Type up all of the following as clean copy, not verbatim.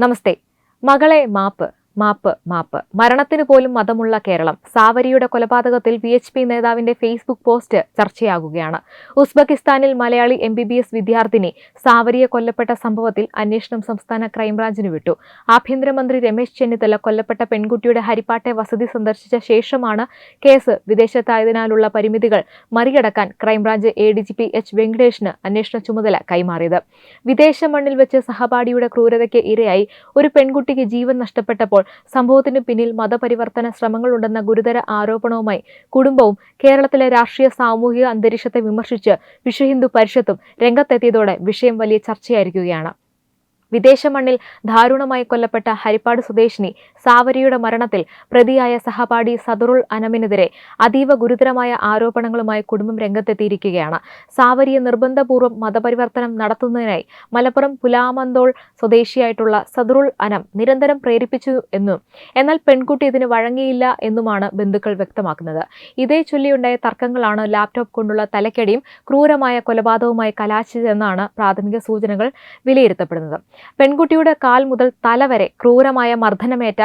നമസ്തേ. മകളെ മാപ്പ് മാപ്പ് മാപ്പ്. മരണത്തിന് പോലും മതമുള്ള കേരളം. സാവരിയുടെ കൊലപാതകത്തിൽ VHP നേതാവിന്റെ ഫേസ്ബുക്ക് പോസ്റ്റ് ചർച്ചയാകുകയാണ്. ഉസ്ബെക്കിസ്ഥാനിൽ മലയാളി MBBS വിദ്യാർത്ഥിനി സാവരിയെ കൊല്ലപ്പെട്ട സംഭവത്തിൽ അന്വേഷണം സംസ്ഥാന ക്രൈംബ്രാഞ്ചിന് വിട്ടു. ആഭ്യന്തരമന്ത്രി രമേശ് ചെന്നിത്തല കൊല്ലപ്പെട്ട പെൺകുട്ടിയുടെ ഹരിപ്പാട്ടെ വസതി സന്ദർശിച്ച ശേഷമാണ് കേസ് വിദേശത്തായതിനാലുള്ള പരിമിതികൾ മറികടക്കാൻ ക്രൈംബ്രാഞ്ച് ADGP H വെങ്കടേഷിന് അന്വേഷണ ചുമതല കൈമാറിയത്. വിദേശ മണ്ണിൽ വെച്ച് സഹപാഠിയുടെ ക്രൂരതയ്ക്ക് ഇരയായി ഒരു പെൺകുട്ടിക്ക് ജീവൻ നഷ്ടപ്പെട്ടപ്പോൾ സംഭവത്തിന് പിന്നിൽ മതപരിവർത്തന ശ്രമങ്ങളുണ്ടെന്ന ഗുരുതര ആരോപണവുമായി കുടുംബവും കേരളത്തിലെ രാഷ്ട്രീയ സാമൂഹിക അന്തരീക്ഷത്തെ വിമർശിച്ച് വിശ്വഹിന്ദു പരിഷത്തും രംഗത്തെത്തിയതോടെ വിഷയം വലിയ ചർച്ചയായിരിക്കുകയാണ്. വിദേശ മണ്ണിൽ ദാരുണമായി കൊല്ലപ്പെട്ട ഹരിപ്പാട് സ്വദേശിനി സാവരിയുടെ മരണത്തിൽ പ്രതിയായ സഹപാഠി സദറുൽ അനമിനെതിരെ അതീവ ഗുരുതരമായ ആരോപണങ്ങളുമായി കുടുംബം രംഗത്തെത്തിയിരിക്കുകയാണ്. സാവരിയെ നിർബന്ധപൂർവ്വം മതപരിവർത്തനം നടത്തുന്നതിനായി മലപ്പുറം പുലാമന്തോൾ സ്വദേശിയായിട്ടുള്ള സദറുൽ അനം നിരന്തരം പ്രേരിപ്പിച്ചു എന്നും എന്നാൽ പെൺകുട്ടി ഇതിന് വഴങ്ങിയില്ല എന്നുമാണ് ബന്ധുക്കൾ വ്യക്തമാക്കുന്നത്. ഇതേ ചൊല്ലിയുണ്ടായ തർക്കങ്ങളാണ് ലാപ്ടോപ്പ് കൊണ്ടുള്ള തലക്കടിയും ക്രൂരമായ കൊലപാതകവുമായി കലാശിച്ചതെന്നാണ് പ്രാഥമിക സൂചനകൾ വിലയിരുത്തപ്പെടുന്നത്. പെൺകുട്ടിയുടെ കാൽ മുതൽ തല വരെ ക്രൂരമായ മർദ്ദനമേറ്റ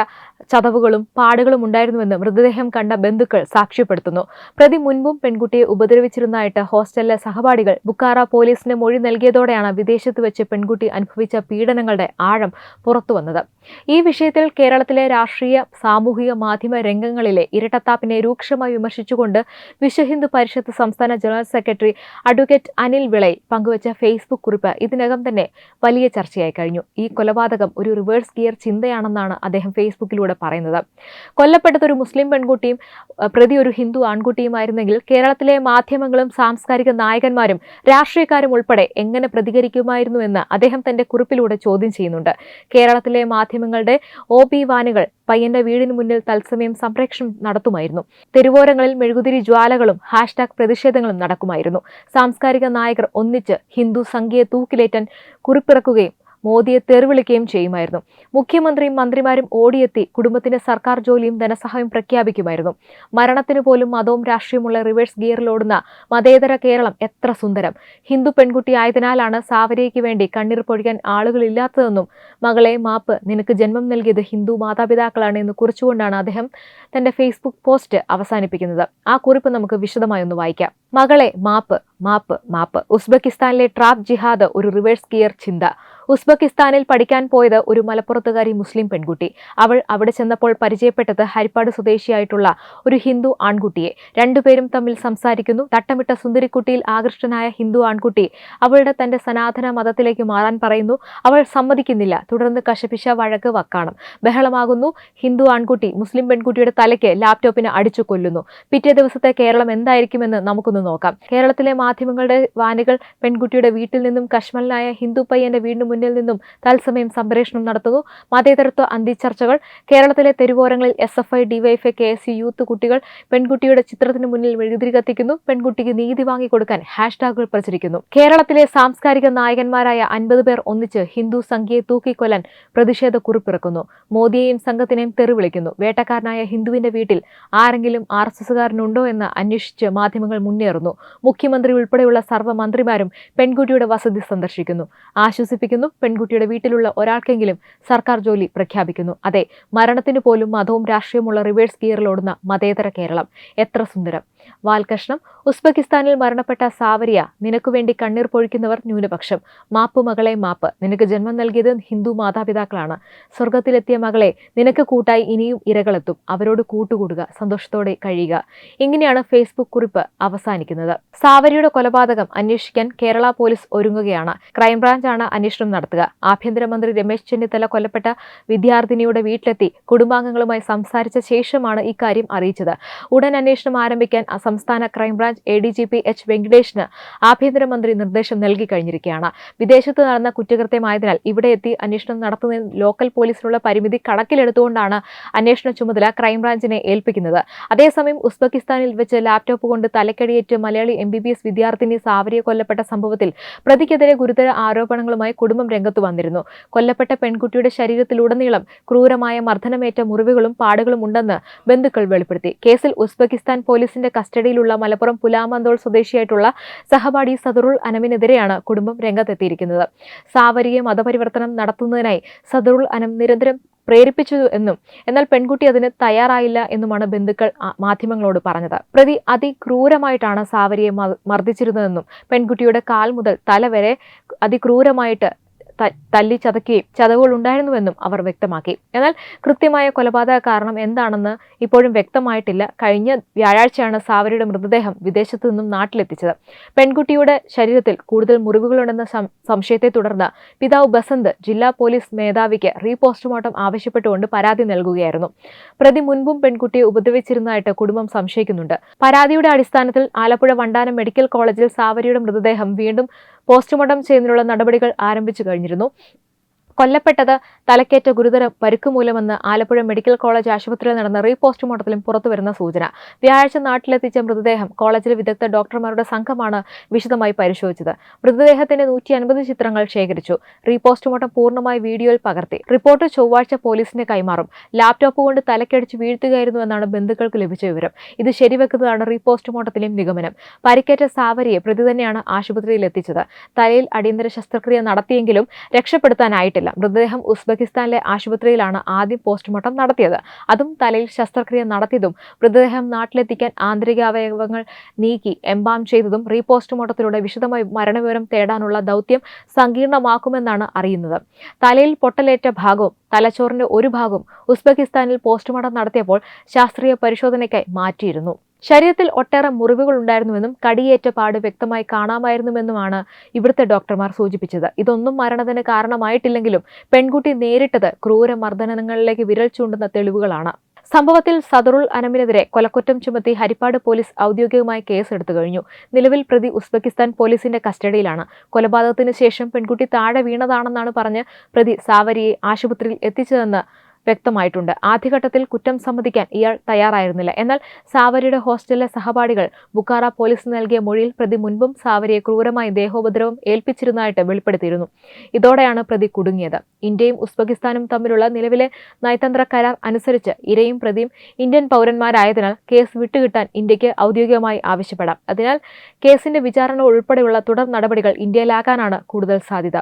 ചതവുകളും പാടുകളും ഉണ്ടായിരുന്നുവെന്ന് മൃതദേഹം കണ്ട ബന്ധുക്കൾ സാക്ഷ്യപ്പെടുത്തുന്നു. പ്രതി മുൻപും പെൺകുട്ടിയെ ഉപദ്രവിച്ചിരുന്നതായിട്ട് ഹോസ്റ്റലിലെ സഹപാഠികൾ ബുക്കാറ പോലീസിന് മൊഴി നൽകിയതോടെയാണ് വിദേശത്ത് വെച്ച് പെൺകുട്ടി അനുഭവിച്ച പീഡനങ്ങളുടെ ആഴം പുറത്തുവന്നത്. ഈ വിഷയത്തിൽ കേരളത്തിലെ രാഷ്ട്രീയ സാമൂഹിക മാധ്യമ രംഗങ്ങളിലെ ഇരട്ടത്താപ്പിനെ രൂക്ഷമായി വിമർശിച്ചുകൊണ്ട് വിശ്വഹിന്ദു പരിഷത്ത് സംസ്ഥാന ജനറൽ സെക്രട്ടറി അഡ്വക്കേറ്റ് അനിൽ വിളയിൽ പങ്കുവച്ച ഫേസ്ബുക്ക് കുറിപ്പ് ഇതിനകം തന്നെ വലിയ ചർച്ചയായി കഴിഞ്ഞു. ഈ കൊലപാതകം ഒരു റിവേഴ്സ് ഗിയർ ചിന്തയാണെന്നാണ് അദ്ദേഹം ഫേസ്ബുക്കിലൂടെ പറയുന്നത്. കൊല്ലപ്പെട്ടത് ഒരു മുസ്ലിം പെൺകുട്ടിയും പ്രതി ഒരു ഹിന്ദു ആൺകുട്ടിയുമായിരുന്നെങ്കിൽ കേരളത്തിലെ മാധ്യമങ്ങളും സാംസ്കാരിക നായകന്മാരും രാഷ്ട്രീയക്കാരും ഉൾപ്പെടെ എങ്ങനെ പ്രതികരിക്കുമായിരുന്നുവെന്ന് അദ്ദേഹം തന്റെ കുറിപ്പിലൂടെ ചോദ്യം ചെയ്യുന്നുണ്ട്. കേരളത്തിലെ മാധ്യമങ്ങളുടെ OB വാനുകൾ പയ്യന്റെ വീടിന് മുന്നിൽ തത്സമയം സംപ്രേഷണം നടത്തുമായിരുന്നു. തെരുവോരങ്ങളിൽ മെഴുകുതിരി ജ്വാലകളും പ്രതിഷേധങ്ങളും നടക്കുമായിരുന്നു. സാംസ്കാരിക നായകർ ഒന്നിച്ച് ഹിന്ദു സംഖ്യയെ തൂക്കിലേറ്റാൻ കുറിപ്പിറക്കുകയും മോദിയെ തെറിവിളിക്കുകയും ചെയ്യുമായിരുന്നു. മുഖ്യമന്ത്രിയും മന്ത്രിമാരും ഓടിയെത്തി കുടുംബത്തിന്റെ സർക്കാർ ജോലിയും ധനസഹായം പ്രഖ്യാപിക്കുമായിരുന്നു. മരണത്തിന് പോലും മതവും രാഷ്ട്രീയമുള്ള റിവേഴ്സ് ഗിയറിലോടുന്ന മതേതര കേരളം എത്ര സുന്ദരം. ഹിന്ദു പെൺകുട്ടി ആയതിനാലാണ് സാവരിയ്ക്ക് വേണ്ടി കണ്ണീർ പൊഴിക്കാൻ ആളുകളില്ലാത്തതെന്നും മകളെ മാപ്പ്, നിനക്ക് ജന്മം നൽകിയത് ഹിന്ദു മാതാപിതാക്കളാണ് എന്ന് കുറിച്ചുകൊണ്ടാണ് അദ്ദേഹം തന്റെ ഫേസ്ബുക്ക് പോസ്റ്റ് അവസാനിപ്പിക്കുന്നത്. ആ കുറിപ്പ് നമുക്ക് വിശദമായി ഒന്ന് വായിക്കാം. മകളെ മാപ്പ് മാപ്പ് മാപ്പ്. ഉസ്ബെക്കിസ്ഥാനിലെ ട്രാപ്പ് ജിഹാദ് ഒരു റിവേഴ്സ് ഗിയർ ചിന്ത. ഉസ്ബെക്കിസ്ഥാനിൽ പഠിക്കാൻ പോയത് ഒരു മലപ്പുറത്തുകാരി മുസ്ലിം പെൺകുട്ടി. അവൾ അവിടെ ചെന്നപ്പോൾ പരിചയപ്പെട്ടത് ഹരിപ്പാട് സ്വദേശിയായിട്ടുള്ള ഒരു ഹിന്ദു ആൺകുട്ടിയെ. രണ്ടുപേരും തമ്മിൽ സംസാരിക്കുന്നു. തട്ടമിട്ട സുന്ദരിക്കുട്ടിയിൽ ആകൃഷ്ടനായ ഹിന്ദു ആൺകുട്ടി അവളുടെ തന്റെ സനാതന മതത്തിലേക്ക് മാറാൻ പറയുന്നു. അവൾ സമ്മതിക്കുന്നില്ല. തുടർന്ന് കശപിശ, വഴക്ക്, വക്കാണം, ബഹളമാകുന്നു. ഹിന്ദു ആൺകുട്ടി മുസ്ലിം പെൺകുട്ടിയുടെ തലയ്ക്ക് ലാപ്ടോപ്പിന് അടിച്ചു കൊല്ലുന്നു. പിറ്റേ ദിവസത്തെ കേരളം എന്തായിരിക്കുമെന്ന് നമുക്കൊന്ന് നോക്കാം. കേരളത്തിലെ മാധ്യമങ്ങളുടെ വാനുകൾ പെൺകുട്ടിയുടെ വീട്ടിൽ നിന്നും കശ്മലനായ ഹിന്ദു പയ്യന്റെ വീടിന് മുന്നിൽ നിന്നും തത്സമയം സംപ്രേഷണം നടത്തുന്നു. മതേതരത്വ അന്തിച്ചർച്ചകൾ. കേരളത്തിലെ തെരുവോരങ്ങളിൽ SFI, DYFI, KSU യൂത്ത് കുട്ടികൾ പെൺകുട്ടിയുടെ ചിത്രത്തിന് മുന്നിൽ മെഴുകുതിരി കത്തിക്കുന്നു. പെൺകുട്ടിക്ക് നീതി വാങ്ങിക്കൊടുക്കാൻ ഹാഷ്ടാഗുകൾ പ്രചരിക്കുന്നു. കേരളത്തിലെ സാംസ്കാരിക നായകന്മാരായ 50 പേർ ഒന്നിച്ച് ഹിന്ദു സംഖ്യയെ തൂക്കിക്കൊല്ലാൻ പ്രതിഷേധ കുറിപ്പിറക്കുന്നു. മോദിയെയും സംഘത്തിനെയും തെറിവിളിക്കുന്നു. വേട്ടക്കാരനായ ഹിന്ദുവിന്റെ വീട്ടിൽ ആരെങ്കിലും RSSകാരനുണ്ടോ എന്ന് അന്വേഷിച്ച് മാധ്യമങ്ങൾ മുന്നേറുന്നു. മുഖ്യമന്ത്രി ഉൾപ്പെടെയുള്ള സർവ്വ മന്ത്രിമാരും പെൺകുട്ടിയുടെ വസതി സന്ദർശിക്കുന്നു, ആശ്വസിപ്പിക്കുന്നു. പെൺകുട്ടിയുടെ വീട്ടിലുള്ള ഒരാൾക്കെങ്കിലും സർക്കാർ ജോലി പ്രഖ്യാപിക്കുന്നു. അതെ, മരണത്തിന് പോലും മതവും രാഷ്ട്രീയമുള്ള റിവേഴ്സ് ഗിയറിലോടുന്ന മതേതര കേരളം എത്ര സുന്ദരം. വാൽകഷ്ണം. ഉസ്ബെക്കിസ്ഥാനിൽ മരണപ്പെട്ട സാവരിയ, നിനക്കു വേണ്ടി കണ്ണീർ പൊഴിക്കുന്നവർ ന്യൂനപക്ഷം. മാപ്പ് മകളെ മാപ്പ്, നിനക്ക് ജന്മം നൽകിയത് ഹിന്ദു മാതാപിതാക്കളാണ്. സ്വർഗത്തിലെത്തിയ മകളെ, നിനക്ക് കൂട്ടായി ഇനിയും ഇരകളെത്തും. അവരോട് കൂട്ടുകൂടുക, സന്തോഷത്തോടെ കഴിയുക. ഇങ്ങനെയാണ് ഫേസ്ബുക്ക് കുറിപ്പ് അവസാനിക്കുന്നത്. സാവരിയുടെ കൊലപാതകം അന്വേഷിക്കാൻ കേരള പോലീസ് ഒരുങ്ങുകയാണ്. ക്രൈംബ്രാഞ്ചാണ് അന്വേഷണം നടത്തുക. ആഭ്യന്തരമന്ത്രി രമേശ് ചെന്നിത്തല കൊല്ലപ്പെട്ട വിദ്യാർത്ഥിനിയുടെ വീട്ടിലെത്തി കുടുംബാംഗങ്ങളുമായി സംസാരിച്ച ശേഷമാണ് ഇക്കാര്യം അറിയിച്ചത്. ഉടൻ അന്വേഷണം ആരംഭിക്കാൻ സംസ്ഥാന ക്രൈംബ്രാഞ്ച് ADGP H വെങ്കടേഷിന് ആഭ്യന്തരമന്ത്രി നിർദ്ദേശം നൽകി കഴിഞ്ഞിരിക്കുകയാണ്. വിദേശത്ത് നടന്ന കുറ്റകൃത്യമായതിനാൽ ഇവിടെ എത്തി അന്വേഷണം നടത്തുന്നതിൽ ലോക്കൽ പോലീസിനുള്ള പരിമിതി കണക്കിലെടുത്തുകൊണ്ടാണ് അന്വേഷണ ചുമതല ക്രൈംബ്രാഞ്ചിനെ ഏൽപ്പിക്കുന്നത്. അതേസമയം ഉസ്ബെക്കിസ്ഥാനിൽ വെച്ച് ലാപ്ടോപ്പ് കൊണ്ട് തലക്കടിയേറ്റ് മലയാളി MBBS വിദ്യാർത്ഥിനി സാവരിയെ കൊല്ലപ്പെട്ട സംഭവത്തിൽ പ്രതിക്കെതിരെ ഗുരുതര ആരോപണങ്ങളുമായി കുടുംബ കുടുംബം രംഗത്തു വന്നിരുന്നു. കൊല്ലപ്പെട്ട പെൺകുട്ടിയുടെ ശരീരത്തിലുടനീളം ക്രൂരമായ മർദ്ദനമേറ്റ മുറിവുകളും പാടുകളും ഉണ്ടെന്ന് ബന്ധുക്കൾ വെളിപ്പെടുത്തി. കേസിൽ ഉസ്ബെക്കിസ്ഥാൻ പോലീസിന്റെ കസ്റ്റഡിയിലുള്ള മലപ്പുറം പുലാമന്തോൾ സ്വദേശിയായിട്ടുള്ള സഹപാഠി സദറുൽ അനമിനെതിരെയാണ് കുടുംബം രംഗത്തെത്തിയിരിക്കുന്നത്. സാവരിയെ മതപരിവർത്തനം നടത്തുന്നതിനായി സദറുൽ അനം നിരന്തരം പ്രേരിപ്പിച്ചു എന്നും എന്നാൽ പെൺകുട്ടി അതിന് തയ്യാറായില്ല എന്നുമാണ് ബന്ധുക്കൾ മാധ്യമങ്ങളോട് പറഞ്ഞത്. പ്രതി അതിക്രൂരമായിട്ടാണ് സാവരിയെ മർദ്ദിച്ചിരുന്നതെന്നും പെൺകുട്ടിയുടെ കാൽ മുതൽ തല വരെ അതിക്രൂരമായിട്ട് തല്ലി ചതക്കുകയും ചതവുകൾ ഉണ്ടായിരുന്നുവെന്നും അവർ വ്യക്തമാക്കി. എന്നാൽ കൃത്യമായ കൊലപാതക കാരണം എന്താണെന്ന് ഇപ്പോഴും വ്യക്തമായിട്ടില്ല. കഴിഞ്ഞ വ്യാഴാഴ്ചയാണ് സാവരിയുടെ മൃതദേഹം വിദേശത്തു നിന്നും നാട്ടിലെത്തിച്ചത്. പെൺകുട്ടിയുടെ ശരീരത്തിൽ കൂടുതൽ മുറിവുകളുണ്ടെന്ന സംശയത്തെ തുടർന്ന് പിതാവ് ബസന്ത് ജില്ലാ പോലീസ് മേധാവിക്ക് റീപോസ്റ്റ്മോർട്ടം ആവശ്യപ്പെട്ടുകൊണ്ട് പരാതി നൽകുകയായിരുന്നു. പ്രതി മുൻപും പെൺകുട്ടിയെ ഉപദ്രവിച്ചിരുന്നതായിട്ട് കുടുംബം സംശയിക്കുന്നുണ്ട്. പരാതിയുടെ അടിസ്ഥാനത്തിൽ ആലപ്പുഴ വണ്ടാനം മെഡിക്കൽ കോളേജിൽ സാവരിയുടെ മൃതദേഹം വീണ്ടും പോസ്റ്റ്മോർട്ടം ചെയ്യുന്നതിനുള്ള നടപടികൾ ആരംഭിച്ചു കഴിഞ്ഞിരുന്നു. കൊല്ലപ്പെട്ടത് തലക്കേറ്റ ഗുരുതര പരുക്ക് മൂലമെന്ന് ആലപ്പുഴ മെഡിക്കൽ കോളേജ് ആശുപത്രിയിൽ നടന്ന റീപോസ്റ്റ്മോർട്ടത്തിലും പുറത്തുവരുന്ന സൂചന. വ്യാഴാഴ്ച നാട്ടിലെത്തിച്ച മൃതദേഹം കോളേജിലെ വിദഗ്ധ ഡോക്ടർമാരുടെ സംഘമാണ് വിശദമായി പരിശോധിച്ചത്. മൃതദേഹത്തിന്റെ 150 ചിത്രങ്ങൾ ശേഖരിച്ചു. റീപോസ്റ്റ്മോർട്ടം പൂർണ്ണമായി വീഡിയോയിൽ പകർത്തി. റിപ്പോർട്ട് ചൊവ്വാഴ്ച പോലീസിന് കൈമാറും. ലാപ്ടോപ്പ് കൊണ്ട് തലക്കടിച്ച് വീഴ്ത്തുകയായിരുന്നുവെന്നാണ് ബന്ധുക്കൾക്ക് ലഭിച്ച വിവരം. ഇത് ശരിവെക്കുന്നതാണ് റീപോസ്റ്റ്മോർട്ടത്തിലെയും നിഗമനം. പരിക്കേറ്റ സാവരിയെ പ്രതി തന്നെയാണ് ആശുപത്രിയിൽ എത്തിച്ചത്. തലയിൽ അടിയന്തര ശസ്ത്രക്രിയ നടത്തിയെങ്കിലും രക്ഷപ്പെടുത്താനായിട്ടില്ല. മൃതദേഹം ഉസ്ബെക്കിസ്ഥാനിലെ ആശുപത്രിയിലാണ് ആദ്യം പോസ്റ്റ്മോർട്ടം നടത്തിയത്. അതും തലയിൽ ശസ്ത്രക്രിയ നടത്തിയതും മൃതദേഹം നാട്ടിലെത്തിക്കാൻ ആന്തരിക അവയവങ്ങൾ നീക്കി എംബാം ചെയ്തതും റീപോസ്റ്റ്മോർട്ടത്തിലൂടെ വിശദമായി മരണവിവരം തേടാനുള്ള ദൗത്യം സങ്കീർണമാക്കുമെന്നാണ് അറിയുന്നത്. തലയിൽ പൊട്ടലേറ്റ ഭാഗവും തലച്ചോറിന്റെ ഒരു ഭാഗവും ഉസ്ബെക്കിസ്ഥാനിൽ പോസ്റ്റ്മോർട്ടം നടത്തിയപ്പോൾ ശാസ്ത്രീയ പരിശോധനയ്ക്കായി മാറ്റിയിരുന്നു. ശരീരത്തിൽ ഒട്ടേറെ മുറിവുകൾ ഉണ്ടായിരുന്നുവെന്നും കടിയേറ്റ പാട് വ്യക്തമായി കാണാമായിരുന്നുവെന്നുമാണ് ഇവിടുത്തെ ഡോക്ടർമാർ സൂചിപ്പിച്ചത്. ഇതൊന്നും മരണത്തിന് കാരണമായിട്ടില്ലെങ്കിലും പെൺകുട്ടി നേരിട്ടത് ക്രൂര മർദ്ദനങ്ങളിലേക്ക് വിരൽ ചൂണ്ടുന്ന തെളിവുകളാണ്. സംഭവത്തിൽ സദറുൽ അനമിനെതിരെ കൊലക്കുറ്റം ചുമത്തി ഹരിപ്പാട് പോലീസ് ഔദ്യോഗികമായി കേസെടുത്തു കഴിഞ്ഞു. നിലവിൽ പ്രതി ഉസ്ബെക്കിസ്ഥാൻ പോലീസിന്റെ കസ്റ്റഡിയിലാണ്. കൊലപാതകത്തിന് ശേഷം പെൺകുട്ടി താഴെ വീണതാണെന്നാണ് പറഞ്ഞ് പ്രതി സാവരിയെ ആശുപത്രിയിൽ എത്തിച്ചതെന്ന് വ്യക്തമായിട്ടുണ്ട്. ആദ്യഘട്ടത്തിൽ കുറ്റം സമ്മതിക്കാൻ ഇയാൾ തയ്യാറായിരുന്നില്ല. എന്നാൽ സാവരിയുടെ ഹോസ്റ്റലിലെ സഹപാഠികൾ ബുക്കാറ പോലീസ് നൽകിയ മൊഴിയിൽ പ്രതി മുൻപും സാവരിയെ ക്രൂരമായി ദേഹോപദ്രവം ഏൽപ്പിച്ചിരുന്നതായിട്ട് വെളിപ്പെടുത്തിയിരുന്നു. ഇതോടെയാണ് പ്രതി കുടുങ്ങിയത്. ഇന്ത്യയും ഉസ്ബെക്കിസ്ഥാനും തമ്മിലുള്ള നിലവിലെ നയതന്ത്ര കരാർ അനുസരിച്ച് ഇരയും പ്രതിയും ഇന്ത്യൻ പൗരന്മാരായതിനാൽ കേസ് വിട്ടുകിട്ടാൻ ഇന്ത്യക്ക് ഔദ്യോഗികമായി ആവശ്യപ്പെടാം. അതിനാൽ കേസിന്റെ വിചാരണ ഉൾപ്പെടെയുള്ള തുടർ നടപടികൾ ഇന്ത്യയിലാക്കാനാണ് കൂടുതൽ സാധ്യത.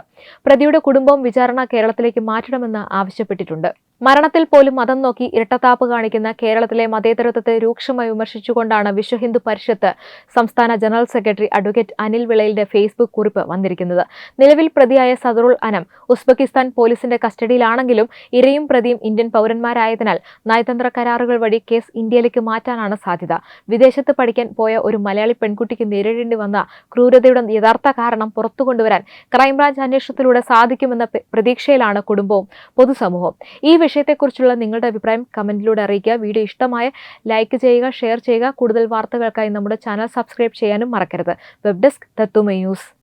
പ്രതിയുടെ കുടുംബവും വിചാരണ കേരളത്തിലേക്ക് മാറ്റണമെന്ന് ആവശ്യപ്പെട്ടിട്ടുണ്ട്. മരണത്തിൽ പോലും മതം നോക്കി ഇരട്ടത്താപ്പ് കാണിക്കുന്ന കേരളത്തിലെ മതേതരത്വത്തെ രൂക്ഷമായി വിമർശിച്ചുകൊണ്ടാണ് വിശ്വ ഹിന്ദു പരിഷത്ത് സംസ്ഥാന ജനറൽ സെക്രട്ടറി അഡ്വക്കേറ്റ് അനിൽ വിളയിലിന്റെ ഫേസ്ബുക്ക് കുറിപ്പ് വന്നിരിക്കുന്നത്. നിലവിൽ പ്രതിയായ സദറുൽ അനം ഉസ്ബെക്കിസ്ഥാൻ പോലീസിന്റെ കസ്റ്റഡിയിലാണെങ്കിലും ഇരയും പ്രതിയും ഇന്ത്യൻ പൗരന്മാരായതിനാൽ നയതന്ത്ര കരാറുകൾ വഴി കേസ് ഇന്ത്യയിലേക്ക് മാറ്റാനാണ് സാധ്യത. വിദേശത്ത് പഠിക്കാൻ പോയ ഒരു മലയാളി പെൺകുട്ടിക്ക് നേരിടേണ്ടി വന്ന ക്രൂരതയുടെ യഥാർത്ഥ കാരണം പുറത്തുകൊണ്ടുവരാൻ ക്രൈംബ്രാഞ്ച് അന്വേഷണത്തിലൂടെ സാധിക്കുമെന്ന പ്രതീക്ഷയിലാണ് കുടുംബവും പൊതുസമൂഹവും. ഈ വിഷയത്തെക്കുറിച്ചുള്ള നിങ്ങളുടെ അഭിപ്രായം കമന്റിലൂടെ അറിയിക്കുക. വീഡിയോ ഇഷ്ടമായ ലൈക്ക് ചെയ്യുക, ഷെയർ ചെയ്യുക. കൂടുതൽ വാർത്തകൾക്കായി നമ്മുടെ ചാനൽ സബ്സ്ക്രൈബ് ചെയ്യാനും മറക്കരുത്. വെബ് ഡെസ്ക് തത്തുമൈ ന്യൂസ്.